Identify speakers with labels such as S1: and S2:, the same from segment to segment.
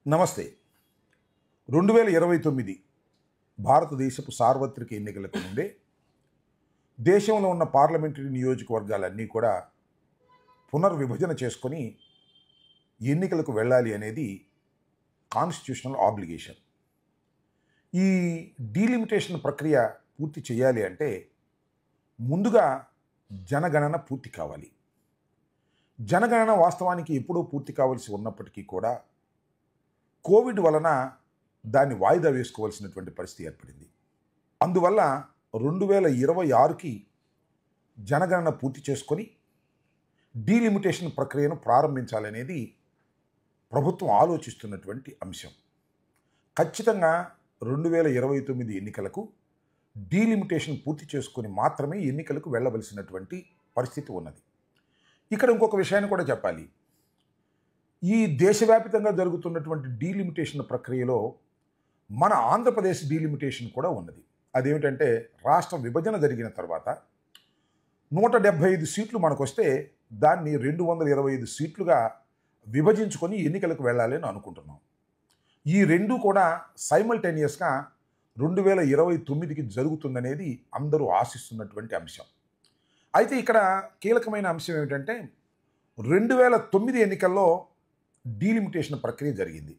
S1: నమస్తే. 2029 భారతదేశపు సార్వత్రిక ఎన్నికలకు ముందే దేశంలో ఉన్న పార్లమెంటరీ నియోజకవర్గాలన్నీ కూడా పునర్విభజన చేసుకొని ఎన్నికలకు వెళ్ళాలి అనేది కాన్స్టిట్యూషనల్ ఆబ్లిగేషన్. ఈ డీలిమిటేషన్ ప్రక్రియ పూర్తి చేయాలి అంటే ముందుగా జనగణన పూర్తి కావాలి. జనగణన వాస్తవానికి ఎప్పుడూ పూర్తి కావాల్సి ఉన్నప్పటికీ కూడా కోవిడ్ వలన దాన్ని వాయిదా వేసుకోవాల్సినటువంటి పరిస్థితి ఏర్పడింది. అందువల్ల 2026కి జనగణన పూర్తి చేసుకొని డీలిమిటేషన్ ప్రక్రియను ప్రారంభించాలనేది ప్రభుత్వం ఆలోచిస్తున్నటువంటి అంశం. ఖచ్చితంగా 2029 ఎన్నికలకు డీలిమిటేషన్ పూర్తి చేసుకొని మాత్రమే ఎన్నికలకు వెళ్ళవలసినటువంటి పరిస్థితి ఉన్నది. ఇక్కడ ఇంకొక విషయాన్ని కూడా చెప్పాలి. ఈ దేశవ్యాప్తంగా జరుగుతున్నటువంటి డీలిమిటేషన్ ప్రక్రియలో మన ఆంధ్రప్రదేశ్ డీలిమిటేషన్ కూడా ఉన్నది. అదేమిటంటే రాష్ట్ర విభజన జరిగిన తర్వాత 175 సీట్లు మనకు వస్తే దాన్ని 225 సీట్లుగా విభజించుకొని ఎన్నికలకు వెళ్ళాలి అని అనుకుంటున్నాం. ఈ రెండు కూడా సైమల్టేనియస్గా 2029కి జరుగుతుందనేది అందరూ ఆశిస్తున్నటువంటి అంశం. అయితే ఇక్కడ కీలకమైన అంశం ఏమిటంటే 2009 ఎన్నికల్లో డీలిమిటేషన్ ప్రక్రియ జరిగింది.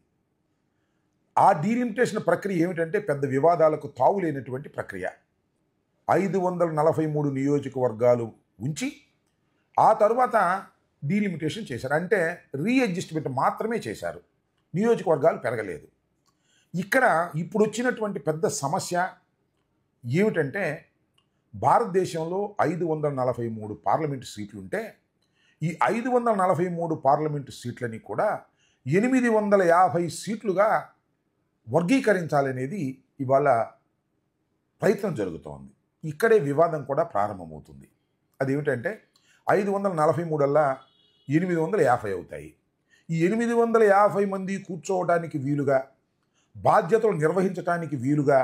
S1: ఆ డీలిమిటేషన్ ప్రక్రియ ఏమిటంటే పెద్ద వివాదాలకు తావులేనటువంటి ప్రక్రియ. 543 నియోజకవర్గాలు ఉంచి ఆ తరువాత డీలిమిటేషన్ చేశారు. అంటే రీఅడ్జస్ట్మెంట్ మాత్రమే చేశారు, నియోజకవర్గాలు పెరగలేదు. ఇక్కడ ఇప్పుడు వచ్చినటువంటి పెద్ద సమస్య ఏమిటంటే భారతదేశంలో 543 పార్లమెంటు సీట్లుంటే ఈ 543 పార్లమెంటు సీట్లని కూడా 850 సీట్లుగా వర్గీకరించాలనేది ఇవాళ ప్రయత్నం జరుగుతోంది. ఇక్కడే వివాదం కూడా ప్రారంభమవుతుంది. అదేమిటంటే 543 850 అవుతాయి. ఈ 850 మంది కూర్చోవడానికి వీలుగా, బాధ్యతలు నిర్వహించడానికి వీలుగా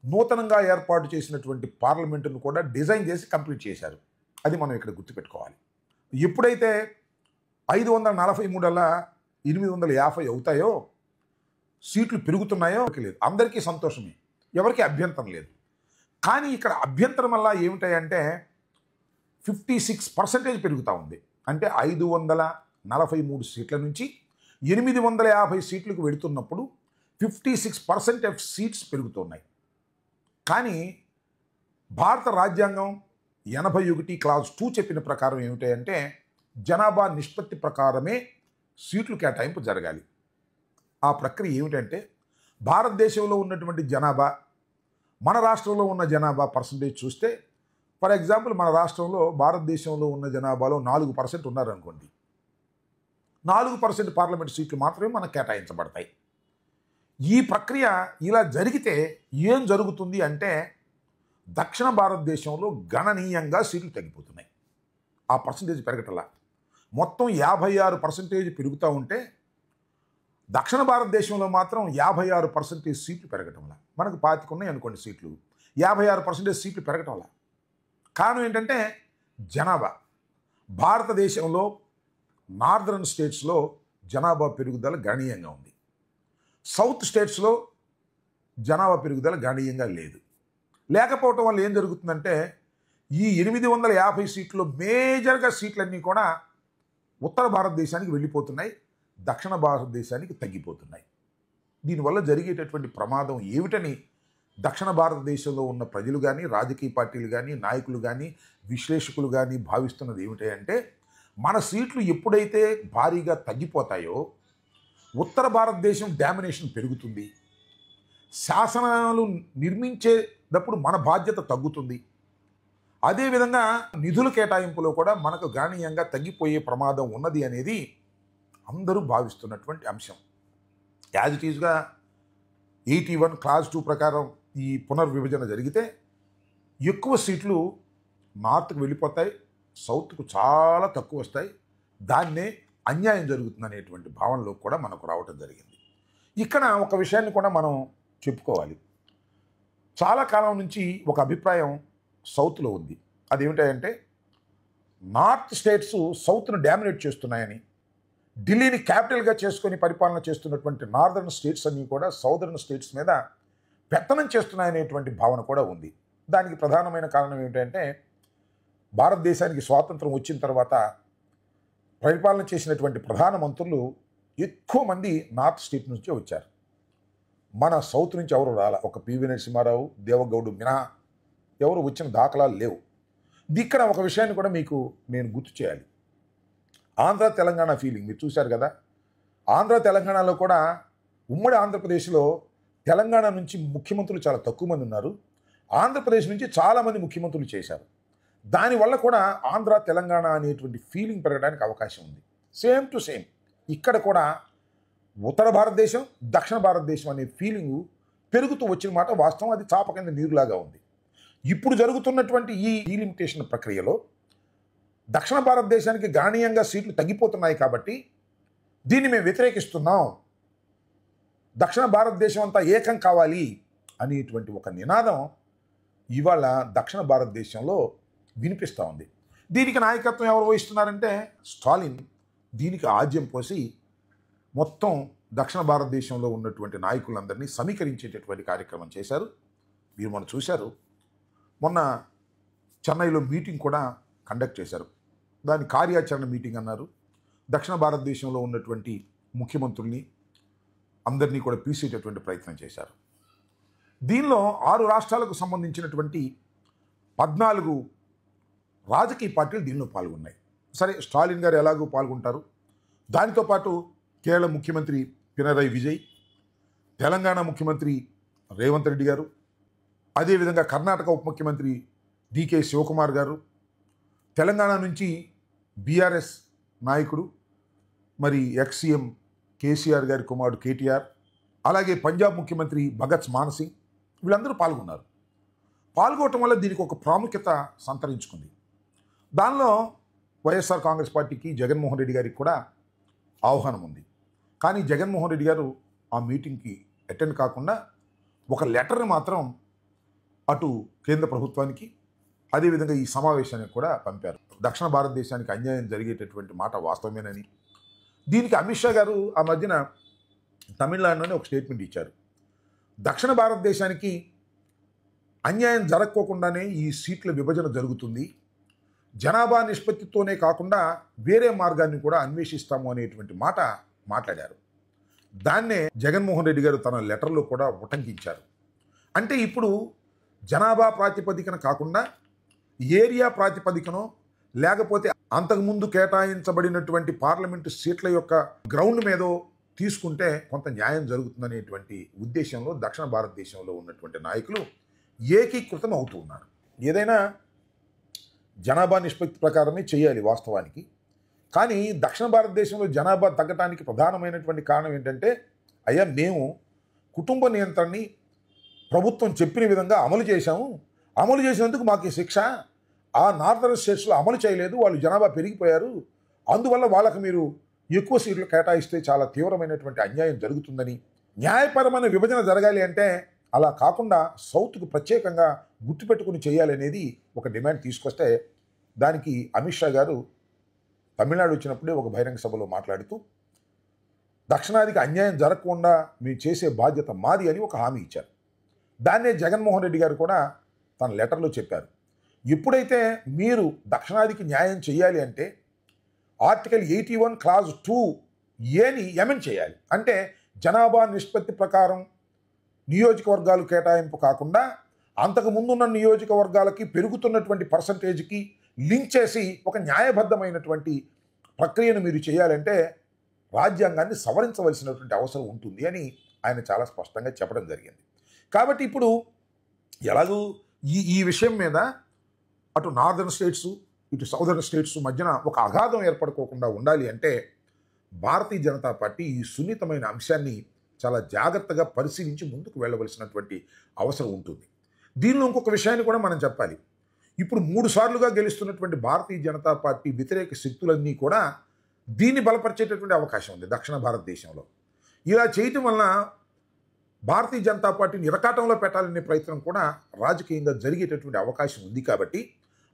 S1: నూతనంగా ఏర్పాటు చేసినటువంటి పార్లమెంటును కూడా డిజైన్ చేసి కంప్లీట్ చేశారు. అది మనం ఇక్కడ గుర్తుపెట్టుకోవాలి. ఎప్పుడైతే 543 850 అవుతాయో, సీట్లు పెరుగుతున్నాయో లేదు, అందరికీ సంతోషమే, ఎవరికి అభ్యంతరం లేదు. కానీ ఇక్కడ అభ్యంతరం వల్ల ఏమిటాయంటే 56% పెరుగుతూ ఉంది. అంటే 543 సీట్ల నుంచి 850 సీట్లకు వెళుతున్నప్పుడు 56% ఆఫ్ సీట్స్ పెరుగుతున్నాయి. కానీ భారత రాజ్యాంగం 81 క్లాజ్ 2 చెప్పిన ప్రకారం ఏమిటంటే జనాభా నిష్పత్తి ప్రకారమే సీట్లు కేటాయింపు జరగాలి. ఆ ప్రక్రియ ఏమిటంటే భారతదేశంలో ఉన్నటువంటి జనాభా, మన రాష్ట్రంలో ఉన్న జనాభా పర్సంటేజ్ చూస్తే, ఫర్ ఎగ్జాంపుల్ మన రాష్ట్రంలో భారతదేశంలో ఉన్న జనాభాలో 4% ఉన్నారనుకోండి, 4% పార్లమెంట్ సీట్లు మాత్రమే మనకు కేటాయించబడతాయి. ఈ ప్రక్రియ ఇలా జరిగితే ఏం జరుగుతుంది అంటే దక్షిణ భారతదేశంలో గణనీయంగా సీట్లు తగ్గిపోతున్నాయి. ఆ పర్సంటేజ్ పెరగటంలా మొత్తం 56% పెరుగుతూ ఉంటే దక్షిణ భారతదేశంలో మాత్రం 56% సీట్లు పెరగటంలా. మనకు 25 ఉన్నాయి అనుకోండి సీట్లు, 56% సీట్లు పెరగటంలా. కారణం ఏంటంటే జనాభా. భారతదేశంలో నార్దర్న్ స్టేట్స్లో జనాభా పెరుగుదల గణనీయంగా ఉంది. సౌత్ స్టేట్స్లో జనాభా పెరుగుదల గణనీయంగా లేదు. లేకపోవటం వల్ల ఏం జరుగుతుందంటే ఈ 850 సీట్లు మేజర్గా సీట్లన్నీ కూడా ఉత్తర భారతదేశానికి వెళ్ళిపోతున్నాయి, దక్షిణ భారతదేశానికి తగ్గిపోతున్నాయి. దీనివల్ల జరిగేటటువంటి ప్రమాదం ఏమిటని దక్షిణ భారతదేశంలో ఉన్న ప్రజలు కానీ, రాజకీయ పార్టీలు కానీ, నాయకులు కానీ, విశ్లేషకులు కానీ భావిస్తున్నది ఏమిటంటే మన సీట్లు ఎప్పుడైతే భారీగా తగ్గిపోతాయో ఉత్తర భారతదేశం డామినేషన్ పెరుగుతుంది, శాసనాలు నిర్మించేటప్పుడు మన బాధ్యత తగ్గుతుంది. అదేవిధంగా నిధుల కేటాయింపులో కూడా మనకు గణనీయంగా తగ్గిపోయే ప్రమాదం ఉన్నది అనేది అందరూ భావిస్తున్నటువంటి అంశం. యాజ్ ఇట్ ఈజ్గా 81 క్లాజ్ 2 ప్రకారం ఈ పునర్విభజన జరిగితే ఎక్కువ సీట్లు నార్త్కు వెళ్ళిపోతాయి, సౌత్కు చాలా తక్కువ వస్తాయి. దాన్నే అన్యాయం జరుగుతుందనేటువంటి భావనలో కూడా మనకు రావటం జరిగింది. ఇక్కడ ఒక విషయాన్ని కూడా మనం చెప్పుకోవాలి. చాలా కాలం నుంచి ఒక అభిప్రాయం సౌత్లో ఉంది. అదేమిటంటే నార్త్ స్టేట్స్ సౌత్ను డామినేట్ చేస్తున్నాయని, ఢిల్లీని క్యాపిటల్గా చేసుకొని పరిపాలన చేస్తున్నటువంటి నార్దర్న్ స్టేట్స్ అన్నీ కూడా సౌదర్న్ స్టేట్స్ మీద పెత్తనం చేస్తున్నాయనేటువంటి భావన కూడా ఉంది. దానికి ప్రధానమైన కారణం ఏమిటంటే భారతదేశానికి స్వాతంత్రం వచ్చిన తర్వాత పరిపాలన చేసినటువంటి ప్రధాన మంత్రులు ఎక్కువ మంది నార్త్ స్టేట్ నుంచే వచ్చారు. మన సౌత్ నుంచి ఎవరు రాలా. ఒక పివి నరసింహారావు, దేవగౌడు మినహా ఎవరు వచ్చిన దాఖలాలు లేవు. ఇక్కడ ఒక విషయాన్ని కూడా మీకు నేను గుర్తు చేయాలి. ఆంధ్ర తెలంగాణ ఫీలింగ్ మీరు చూశారు కదా. ఆంధ్ర తెలంగాణలో కూడా ఉమ్మడి ఆంధ్రప్రదేశ్లో తెలంగాణ నుంచి ముఖ్యమంత్రులు చాలా తక్కువ మంది ఉన్నారు. ఆంధ్రప్రదేశ్ నుంచి చాలామంది ముఖ్యమంత్రులు చేశారు. దానివల్ల కూడా ఆంధ్ర తెలంగాణ అనేటువంటి ఫీలింగ్ పెరగడానికి అవకాశం ఉంది. సేమ్ టు సేమ్ ఇక్కడ కూడా ఉత్తర భారతదేశం, దక్షిణ భారతదేశం అనే ఫీలింగు పెరుగుతూ వచ్చిన మాట వాస్తవం. అది చాప కింద నీరులాగా ఉంది. ఇప్పుడు జరుగుతున్నటువంటి ఈ డీలిమిటేషన్ ప్రక్రియలో దక్షిణ భారతదేశానికి గణనీయంగా సీట్లు తగ్గిపోతున్నాయి కాబట్టి దీన్ని మేము వ్యతిరేకిస్తున్నాం, దక్షిణ భారతదేశం అంతా ఏకం కావాలి అనేటువంటి ఒక నినాదం ఇవాళ దక్షిణ భారతదేశంలో వినిపిస్తూ ఉంది. దీనికి నాయకత్వం ఎవరు వహిస్తున్నారంటే స్టాలిన్ దీనికి ఆజ్యం పోసి మొత్తం దక్షిణ భారతదేశంలో ఉన్నటువంటి నాయకులందరినీ సమీకరించేటటువంటి కార్యక్రమం చేశారు. మీరు మనం చూశారు. మొన్న చెన్నైలో మీటింగ్ కూడా కండక్ట్ చేశారు. దాని కార్యాచరణ మీటింగ్ అన్నారు. దక్షిణ భారతదేశంలో ఉన్నటువంటి ముఖ్యమంత్రుల్ని అందరినీ కూడా పిలిచేటటువంటి ప్రయత్నం చేశారు. దీనిలో 6 రాష్ట్రాలకు సంబంధించినటువంటి 14 రాజకీయ పార్టీలు దీనిలో పాల్గొన్నాయి. సరే, స్టాలిన్ గారు ఎలాగో పాల్గొంటారు. దానితో పాటు కేరళ ముఖ్యమంత్రి పినరయి విజయ్, తెలంగాణ ముఖ్యమంత్రి రేవంత్ రెడ్డి గారు, అదేవిధంగా కర్ణాటక ఉప ముఖ్యమంత్రి డికే శివకుమార్ గారు, తెలంగాణ నుంచి బీఆర్ఎస్ నాయకుడు మరి ఎక్స్ సీఎం కేసీఆర్ గారి కుమారుడు కేటీఆర్, అలాగే పంజాబ్ ముఖ్యమంత్రి భగత్ మాన్ సింగ్, వీళ్ళందరూ పాల్గొన్నారు. పాల్గొనటం వల్ల దీనికి ఒక ప్రాముఖ్యత సంతరించుకుంది. దానిలో వైఎస్ఆర్ కాంగ్రెస్ పార్టీకి జగన్మోహన్ రెడ్డి గారికి కూడా ఆహ్వానం ఉంది. కానీ జగన్మోహన్ రెడ్డి గారు ఆ మీటింగ్కి అటెండ్ కాకుండా ఒక లెటర్ని మాత్రం అటు కేంద్ర ప్రభుత్వానికి అదేవిధంగా ఈ సమావేశానికి కూడా పంపారు. దక్షిణ భారతదేశానికి అన్యాయం జరిగేటటువంటి మాట వాస్తవమేనని. దీనికి అమిత్ షా గారు ఆ మధ్యన తమిళనాడులోనే ఒక స్టేట్మెంట్ ఇచ్చారు. దక్షిణ భారతదేశానికి అన్యాయం జరగకోకుండానే ఈ సీట్ల విభజన జరుగుతుంది, జనాభా నిష్పత్తితోనే కాకుండా వేరే మార్గాన్ని కూడా అన్వేషిస్తాము అనేటువంటి మాట మాట్లాడారు. దాన్నే జగన్మోహన్ రెడ్డి గారు తన లెటర్లో కూడా ఉటంకించారు. అంటే ఇప్పుడు జనాభా ప్రాతిపదికన కాకుండా ఏరియా ప్రాతిపదికనో లేకపోతే అంతకుముందు కేటాయించబడినటువంటి పార్లమెంటు సీట్ల యొక్క గ్రౌండ్ మీదో తీసుకుంటే కొంత న్యాయం జరుగుతుందనేటువంటి ఉద్దేశంలో దక్షిణ భారతదేశంలో ఉన్నటువంటి నాయకులు ఏకీకృతం అవుతూ ఉన్నారు. ఏదైనా జనాభా నిష్పత్తి ప్రకారమే చేయాలి వాస్తవానికి. కానీ దక్షిణ భారతదేశంలో జనాభా తగ్గటానికి ప్రధానమైనటువంటి కారణం ఏంటంటే, అయ్యా మేము కుటుంబ నియంత్రణని ప్రభుత్వం చెప్పిన విధంగా అమలు చేశాము, అమలు చేసినందుకు మాకు ఈ శిక్ష, ఆ నార్దర్న్ స్టేట్స్లో అమలు చేయలేదు, వాళ్ళు జనాభా పెరిగిపోయారు, అందువల్ల వాళ్ళకు మీరు ఎక్కువ సీట్లు కేటాయిస్తే చాలా తీవ్రమైనటువంటి అన్యాయం జరుగుతుందని, న్యాయపరమైన విభజన జరగాలి అంటే అలా కాకుండా సౌత్కు ప్రత్యేకంగా గుర్తుపెట్టుకుని చేయాలనేది ఒక డిమాండ్ తీసుకొస్తే, దానికి అమిత్ షా గారు తమిళనాడు వచ్చినప్పుడే ఒక బహిరంగ సభలో మాట్లాడుతూ దక్షిణాదికి అన్యాయం జరగకుండా మేము చేసే బాధ్యత మాది అని ఒక హామీ ఇచ్చారు. దాన్నే జగన్మోహన్ రెడ్డి గారు కూడా తన లెటర్లో చెప్పారు. ఎప్పుడైతే మీరు దక్షిణాదికి న్యాయం చేయాలి అంటే ఆర్టికల్ 81 క్లాజ్ 2A ఎమెండ్ చేయాలి. అంటే జనాభా నిష్పత్తి ప్రకారం నియోజకవర్గాలు కేటాయింపు కాకుండా అంతకు ముందున్న నియోజకవర్గాలకి పెరుగుతున్నటువంటి పర్సంటేజ్కి లింక్ చేసి ఒక న్యాయబద్ధమైనటువంటి ప్రక్రియను మీరు చేయాలంటే రాజ్యాంగాన్ని సవరించవలసినటువంటి అవసరం ఉంటుంది అని ఆయన చాలా స్పష్టంగా చెప్పడం జరిగింది. కాబట్టి ఇప్పుడు ఎలాగూ ఈ విషయం మీద అటు నార్దర్న్ స్టేట్స్ ఇటు సౌదర్న్ స్టేట్స్ మధ్యన ఒక అగాధం ఏర్పడుకోకుండా ఉండాలి అంటే భారతీయ జనతా పార్టీ ఈ సున్నితమైన అంశాన్ని చాలా జాగ్రత్తగా పరిశీలించి ముందుకు వెళ్ళవలసినటువంటి అవసరం ఉంటుంది. దీనిలో ఇంకొక విషయాన్ని కూడా మనం చెప్పాలి. ఇప్పుడు 3 సార్లుగా గెలుస్తున్నటువంటి భారతీయ జనతా పార్టీ వ్యతిరేక శక్తులన్నీ కూడా దీన్ని బలపరిచేటటువంటి అవకాశం ఉంది దక్షిణ భారతదేశంలో. ఇలా చేయటం వలన భారతీయ జనతా పార్టీని ఇరకాటంలో పెట్టాలనే ప్రయత్నం కూడా రాజకీయంగా జరిగేటటువంటి అవకాశం ఉంది. కాబట్టి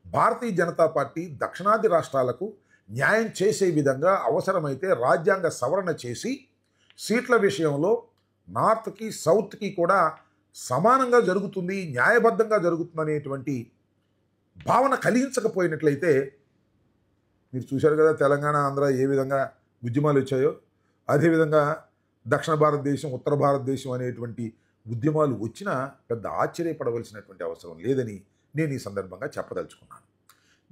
S1: భారతీయ జనతా పార్టీ దక్షిణాది రాష్ట్రాలకు న్యాయం చేసే విధంగా అవసరమైతే రాజ్యాంగ సవరణ చేసి సీట్ల విషయంలో నార్త్కి సౌత్కి కూడా సమానంగా జరుగుతుంది, న్యాయబద్ధంగా జరుగుతుంది అనేటువంటి భావన కలిగించకపోయినట్లయితే, మీరు చూశారు కదా తెలంగాణ ఆంధ్ర ఏ విధంగా ఉద్యమాలు వచ్చాయో, అదేవిధంగా దక్షిణ భారతదేశం ఉత్తర భారతదేశం అనేటువంటి ఉద్యమాలు వచ్చినా పెద్ద ఆశ్చర్యపడవలసినటువంటి అవసరం లేదని నేను ఈ సందర్భంగా చెప్పదలుచుకున్నాను.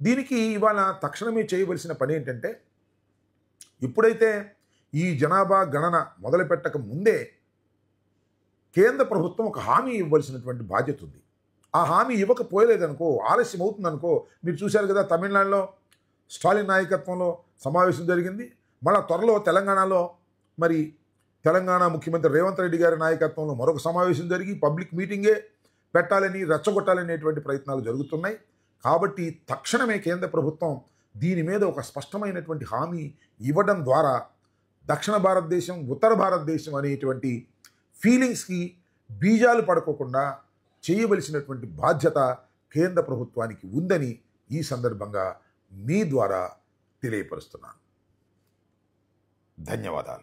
S1: దీనికి ఇవాళ తక్షణమే చేయవలసిన పని ఏంటంటే, ఇప్పుడైతే ఈ జనాభా గణన మొదలుపెట్టక ముందే కేంద్ర ప్రభుత్వం ఒక హామీ ఇవ్వవలసినటువంటి బాధ్యత ఉంది. ఆ హామీ ఇవ్వకపోలేదనుకో, ఆలస్యం అవుతుందనుకో, మీరు చూశారు కదా తమిళనాడులో స్టాలిన్ నాయకత్వంలో సమావేశం జరిగింది. మళ్ళా త్వరలో తెలంగాణలో మరి తెలంగాణ ముఖ్యమంత్రి రేవంత్ రెడ్డి గారి నాయకత్వంలో మరొక సమావేశం జరిగి పబ్లిక్ మీటింగే పెట్టాలని, రెచ్చగొట్టాలనేటువంటి ప్రయత్నాలు జరుగుతున్నాయి. కాబట్టి తక్షణమే కేంద్ర ప్రభుత్వం దీని మీద ఒక స్పష్టమైనటువంటి హామీ ఇవ్వడం ద్వారా దక్షిణ భారతదేశం ఉత్తర భారతదేశం అనేటువంటి ఫీలింగ్స్కి బీజాలు పడుకోకుండా చేయవలసినటువంటి బాధ్యత కేంద్ర ప్రభుత్వానికి ఉందని ఈ సందర్భంగా మీ ద్వారా తెలియపరుస్తున్నాను. ధన్యవాదాలు.